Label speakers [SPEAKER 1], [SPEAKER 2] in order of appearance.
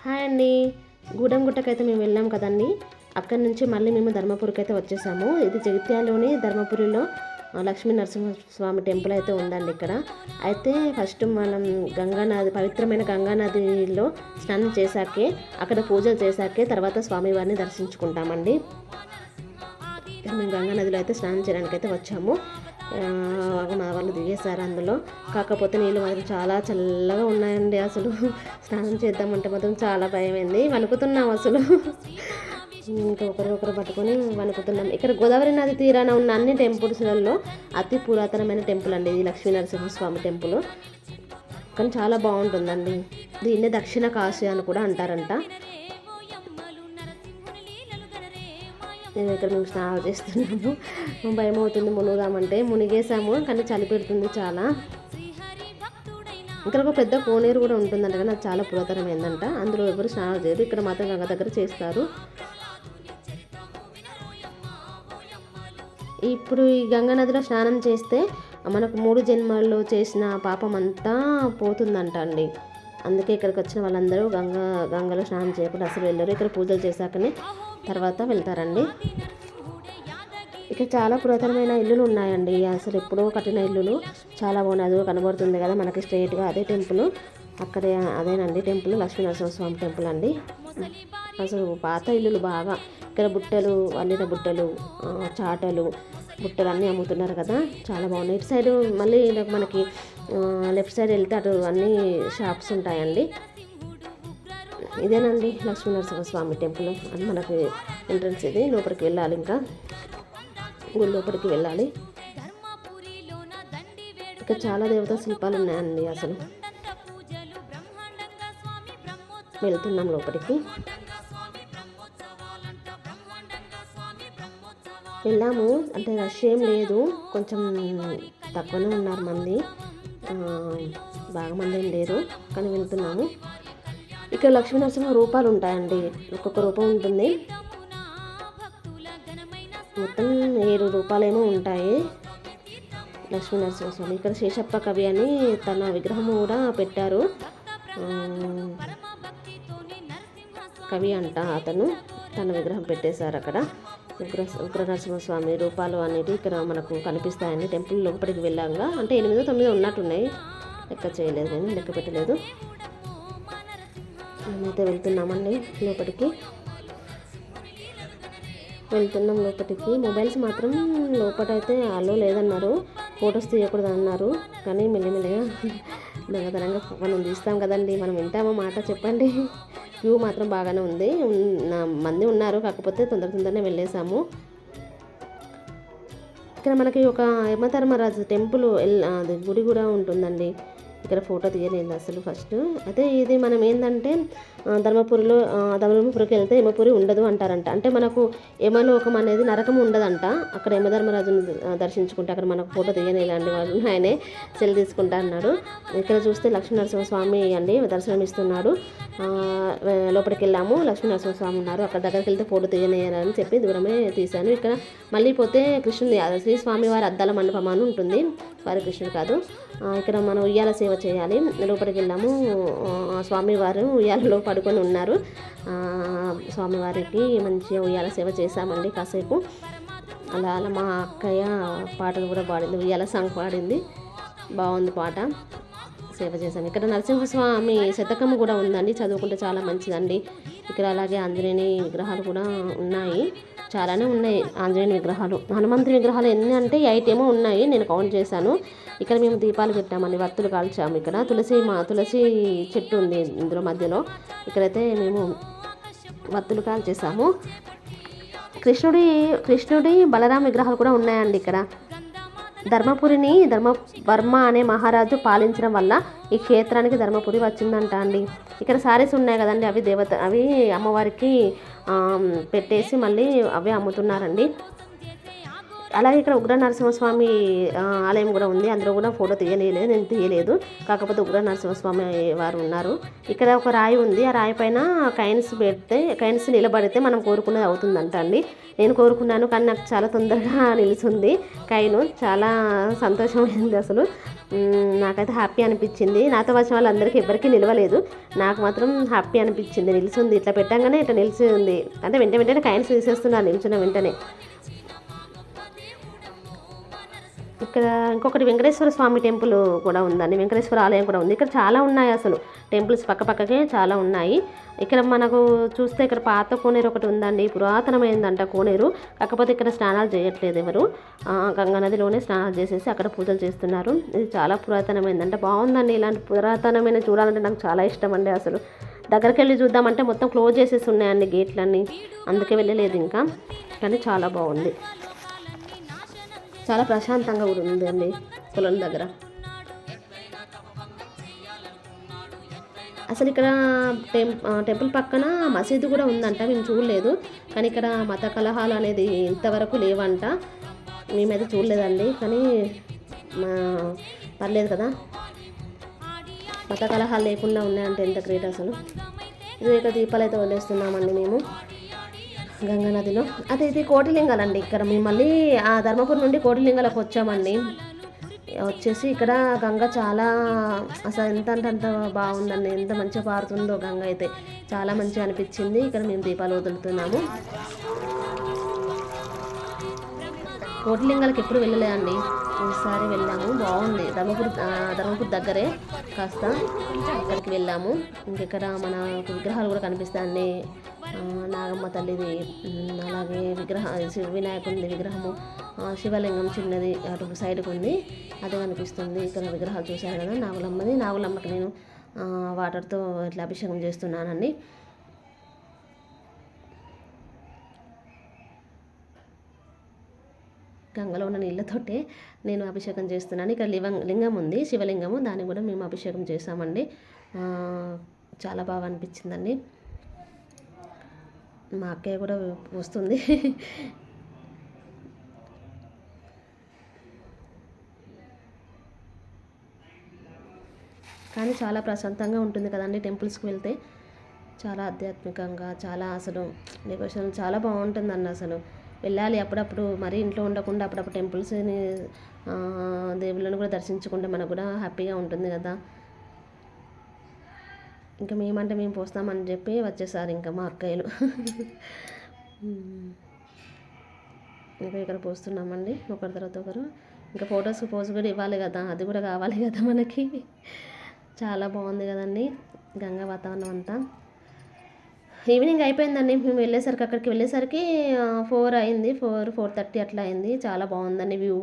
[SPEAKER 1] Hi అండి. గూడెంగుట్టకైతే మేము వెళ్ళాం కదండి. అక్కడి నుంచి మళ్ళీ మేము ధర్మపురికి అయితే వచ్చేసాము. ఇది జగిత్యాలలోని ధర్మపురిలో లక్ష్మీ నరసింహస్వామి టెంపుల్ అయితే ఉందండి ఇక్కడ. అయితే ఫస్ట్ మనం గంగానది, పవిత్రమైన గంగానదిలో స్నానం చేశాకే, అక్కడ పూజలు చేశాకే తర్వాత స్వామివారిని దర్శించుకుంటామండి. మేము గంగానదిలో అయితే స్నానం చేయడానికి అయితే వచ్చాము. మా వాళ్ళు దిగేశారు అందులో. కాకపోతే నీళ్ళు మాత్రం చాలా చల్లగా ఉన్నాయండి. అసలు స్నానం చేద్దామంటే మాత్రం చాలా భయమైంది, వణుకుతున్నాం అసలు. ఇంకా ఒకరు పట్టుకొని వణుకుతున్నాం. ఇక్కడ గోదావరి నది తీరాన ఉన్న అన్ని టెంపుల్స్లలో అతి పురాతనమైన టెంపుల్ అండి ఇది లక్ష్మీ నరసింహస్వామి టెంపుల్. కానీ చాలా బాగుంటుందండి. దీన్నే దక్షిణ కాశీ అని కూడా అంటారంట. ఇక్కడ మేము స్నానం చేస్తున్నాము. భయం అవుతుంది మునుగుదామంటే. మునిగేసాము కానీ చలి పెడుతుంది చాలా. ఇక్కడ ఒక పెద్ద కోనేరు కూడా ఉంటుందంట కానీ అది చాలా పురాతనమైందంట. అందులో ఎవరు స్నానం చేయరు, ఇక్కడ మాత్రం గంగ దగ్గర చేస్తారు. ఇప్పుడు ఈ గంగా నదిలో స్నానం చేస్తే మనకు 3 జన్మల్లో చేసిన పాపం అంతా పోతుందంట అండి. అందుకే ఇక్కడికి వచ్చిన వాళ్ళందరూ గంగలో స్నానం చేయకుండా అసలు వెళ్ళరు. ఇక్కడ పూజలు చేశాకనే తర్వాత వెళ్తారండి. ఇక్కడ చాలా పురాతనమైన ఇల్లులు ఉన్నాయండి. అసలు ఎప్పుడో కట్టిన ఇల్లులు చాలా బాగున్నాయి. అది కనబడుతుంది కదా మనకి స్ట్రైట్గా, అదే టెంపుల్. అక్కడే అదేనండి టెంపుల్, లక్ష్మీ నరసింహస్వామి టెంపుల్ అండి. అసలు పాత ఇల్లులు బాగా. ఇక్కడ బుట్టలు, అల్లిన బుట్టలు, చాటలు, బుట్టలు అన్నీ అమ్ముతున్నారు కదా, చాలా బాగున్నాయి. ఇటు సైడ్ మళ్ళీ మనకి లెఫ్ట్ సైడ్ వెళ్తే అటు అన్నీ షాప్స్ ఉంటాయండి. ఇదేనండి లక్ష్మీ నరసింహస్వామి టెంపుల్ అని మనకి ఎంట్రన్స్. ఇది లోపలికి వెళ్ళాలి, ఇంకా గుడి లోపలికి వెళ్ళాలి. ఇక్కడ చాలా దేవతా శిల్పాలు ఉన్నాయండి. అసలు వెళ్తున్నాం లోపలికి. వెళ్ళాము అంటే రష్ ఏం లేదు, కొంచెం తక్కువనే ఉన్నారు మంది, బాగా మంది ఏం లేరు, కానీ వెళ్తున్నాము. ఇక్కడ లక్ష్మీ నరసింహ రూపాలు ఉంటాయండి, ఒక్కొక్క రూపం ఉంటుంది. మొత్తం 7 రూపాలేమో ఉంటాయి లక్ష్మీ నరసింహస్వామి. ఇక్కడ శేషప్ప కవి అని తన విగ్రహం కూడా పెట్టారు. కవి అంట అతను, తన విగ్రహం పెట్టేశారు అక్కడ. ఉగ్ర నరసింహస్వామి రూపాలు అనేవి ఇక్కడ మనకు కనిపిస్తాయండి. టెంపుల్ లోపలికి వెళ్ళాక అంటే 8, 9 ఉన్నట్టున్నాయి, లెక్క చేయలేదు, నేను లెక్క పెట్టలేదు. మేమైతే వెళ్తున్నామండి లోపలికి. వెళ్తున్నాం లోపలికి. మొబైల్స్ మాత్రం లోపలైతే అలో లేదన్నారు, ఫొటోస్ తీయకూడదు అన్నారు. కానీ మెల్లిమెల్లిగా దొంగతనంగా మనం తీస్తాం కదండి, మనం వింటామో మాట చెప్పండి. వ్యూ మాత్రం బాగానే ఉంది, మంది ఉన్నారు, కాకపోతే తొందరనే వెళ్ళేసాము. ఇక్కడ మనకి ఒక యమధర్మరాజు టెంపుల్ అది గుడి కూడా ఉంటుందండి. ఇక్కడ ఫోటో తీయలేదు అసలు ఫస్ట్. అయితే ఇది మనం ఏంటంటే ధర్మపురికి వెళ్తే యమపురి ఉండదు అంటారంట. అంటే మనకు యమలోకం అనేది నరకం ఉండదంట. అక్కడ యమధర్మరాజుని దర్శించుకుంటే అక్కడ మనకు ఫోటో తీయలేండి వాళ్ళు, ఆయనే సెల్ తీసుకుంటా అన్నాడు. ఇక్కడ చూస్తే లక్ష్మీ నరసింహస్వామి అండి దర్శనం ఇస్తున్నాడు. లోపలికి వెళ్ళాము, లక్ష్మీ నరసింహస్వామి ఉన్నారు. అక్కడ దగ్గరికి వెళ్తే ఫోటో తీయలేరని చెప్పి దూరమే తీశాను. ఇక్కడ మళ్ళీ పోతే కృష్ణుడి శ్రీ స్వామివారి అద్దాల మండపం అని ఉంటుంది, వారి కృష్ణుడు కాదు. ఇక్కడ మనం ఉయ్యాల సేవ చేయాలి. లోపలికి వెళ్ళాము, స్వామివారు ఉయ్యాలలో పడుకొని ఉన్నారు. స్వామివారికి మంచిగా ఉయ్యాల సేవ చేశామండి కాసేపు. అలా మా అక్కయ్య పాటలు కూడా పాడింది, ఉయ్యాల సాంగ్ పాడింది, బాగుంది పాట. సేవ చేశాము. ఇక్కడ నరసింహస్వామి శతకం కూడా ఉందండి, చదువుకుంటే చాలా మంచిదండి. ఇక్కడ అలాగే ఆంజనేయుని విగ్రహాలు కూడా ఉన్నాయి, చాలానే ఉన్నాయి ఆంజనేయుని విగ్రహాలు. హనుమంతుని విగ్రహాలు ఎన్ని అంటే 8 ఏమో ఉన్నాయి, నేను కౌంట్ చేశాను. ఇక్కడ మేము దీపాలు పెట్టామండి, వత్తులు కాల్చాము. ఇక్కడ తులసి చెట్టు ఉంది ఇందులో మధ్యలో. ఇక్కడైతే మేము వత్తులు కాల్చేసాము. కృష్ణుడి బలరాం విగ్రహాలు కూడా ఉన్నాయండి ఇక్కడ. ధర్మపురిని ధర్మవర్మ అనే మహారాజు పాలించడం వల్ల ఈ క్షేత్రానికి ధర్మపురి వచ్చిందంట అండి. ఇక్కడ సారీస్ ఉన్నాయి కదండి, అవి అమ్మవారికి పెట్టేసి మళ్ళీ అవే అమ్ముతున్నారండి. అలాగే ఇక్కడ ఉగ్ర నరసింహస్వామి ఆలయం కూడా ఉంది. అందులో కూడా ఫోటో తీయలేదు, నేను తీయలేదు. కాకపోతే ఉగ్ర నరసింహస్వామి వారు ఉన్నారు. ఇక్కడ ఒక రాయి ఉంది. ఆ రాయి పైన కైన్స్ నిలబడితే మనం కోరుకున్నది అవుతుందంట అండి. నేను కోరుకున్నాను, కానీ నాకు చాలా తొందరగా నిలిచింది కైను. చాలా సంతోషమైంది అసలు. నాకైతే హ్యాపీ అనిపించింది. నాతో వచ్చిన వాళ్ళందరికీ ఎవరికీ నిలవలేదు, నాకు మాత్రం హ్యాపీ అనిపించింది. నిలిచింది, ఇట్లా పెట్టంగానే ఇట్లా నిలిచి ఉంది. అంటే వెంటనే కైన్స్ తీసేస్తున్నారు నిలిచిన వెంటనే. ఇక్కడ ఇంకొకటి వెంకటేశ్వర స్వామి టెంపుల్ కూడా ఉందండి. వెంకటేశ్వర ఆలయం కూడా ఉంది. ఇక్కడ చాలా ఉన్నాయి అసలు టెంపుల్స్, పక్కపక్కకే చాలా ఉన్నాయి. ఇక్కడ మనకు చూస్తే ఇక్కడ పాత కోనేరు ఒకటి ఉందండి. పురాతనమైందంట కోనేరు. కాకపోతే ఇక్కడ స్నానాలు చేయట్లేదు ఎవరు. గంగా నదిలోనే స్నానాలు చేసేసి అక్కడ పూజలు చేస్తున్నారు. ఇది చాలా పురాతనమైందంట. బాగుందండి. ఇలాంటి పురాతనమైన చూడాలంటే నాకు చాలా ఇష్టం అండి. అసలు దగ్గరికి వెళ్ళి చూద్దామంటే మొత్తం క్లోజ్ చేసేసి ఉన్నాయండి గేట్లన్నీ, అందుకే వెళ్ళలేదు ఇంకా. కానీ చాలా బాగుంది, చాలా ప్రశాంతంగా కూడా ఉంది అండి పొలం దగ్గర. అసలు ఇక్కడ టెంపుల్ పక్కన మసీదు కూడా ఉందంట, మేము చూడలేదు. కానీ ఇక్కడ మత కలహాలు అనేది ఇంతవరకు లేవంట, మేమైతే చూడలేదండి. కానీ పర్లేదు కదా, మత కలహాలు లేకుండా ఉన్నాయంటే ఎంత గ్రేట్ అసలు. ఇది ఇక దీపాలు అయితే వదిలేస్తున్నామండి మేము గంగా నదిలో. అదే ఇది కోటిలింగాలండి. ఇక్కడ మేము మళ్ళీ ఆ ధర్మపురం నుండి కోటిలింగాలకు వచ్చామండి. వచ్చేసి ఇక్కడ గంగ చాలా అసలు ఎంత అంటే అంత బాగుందండి. ఎంత మంచిగా పారుతుందో గంగ అయితే చాలా మంచిగా అనిపించింది. ఇక్కడ మేము దీపాలు వదులుతున్నాము. కోటిలింగాలకు ఎప్పుడు వెళ్ళలేదండి, ఒకసారి వెళ్ళాము, బాగుంది. ధర్మపురి దగ్గరే కాస్త అక్కడికి వెళ్ళాము. ఇంకెక్కడ మన విగ్రహాలు కూడా కనిపిస్తాయండి. నాగమ్మ తల్లిది, అలాగే వినాయకుడి విగ్రహము, శివలింగం చిన్నది అటు సైడ్కి ఉంది, అదే కనిపిస్తుంది. ఇక్కడ విగ్రహాలు చూశారు కదా, నాగులమ్మకి నేను వాటర్తో ఇట్లా అభిషేకం చేస్తున్నానండి. గంగలో ఉన్న నీళ్ళతోటే నేను అభిషేకం చేస్తున్నాను. ఇక్కడ లింగం ఉంది, శివలింగము, దాన్ని కూడా మేము అభిషేకం చేసామండి. చాలా బాగా అనిపించిందండి. మా అక్కయ్య కూడా వస్తుంది. కానీ చాలా ప్రశాంతంగా ఉంటుంది కదండి టెంపుల్స్కి వెళ్తే. చాలా ఆధ్యాత్మికంగా, చాలా అసలు డెకరేషన్ చాలా బాగుంటుందండి. అసలు వెళ్ళాలి అప్పుడప్పుడు, మరీ ఇంట్లో ఉండకుండా అప్పుడప్పుడు టెంపుల్స్ని దేవుళ్ళని కూడా దర్శించుకుంటే మనకు కూడా హ్యాపీగా ఉంటుంది కదా. ఇంకా మేమంటే మేము పోస్తామని చెప్పి వచ్చేసారు ఇంకా మా అక్కయ్యలు. ఇంకా ఇక్కడ పోస్తున్నామండి ఒకరి తర్వాత ఒకరు. ఇంకా ఫొటోస్కి పోజ్ కూడా ఇవ్వాలి కదా, అది కూడా కావాలి కదా మనకి. చాలా బాగుంది కదండి గంగా వాతావరణం అంతా. ఈవినింగ్ అయిపోయిందండి మేము వెళ్ళేసరికి, అక్కడికి వెళ్ళేసరికి 4 అయింది, 4:30 అట్లా అయింది. చాలా బాగుందండి వ్యూ.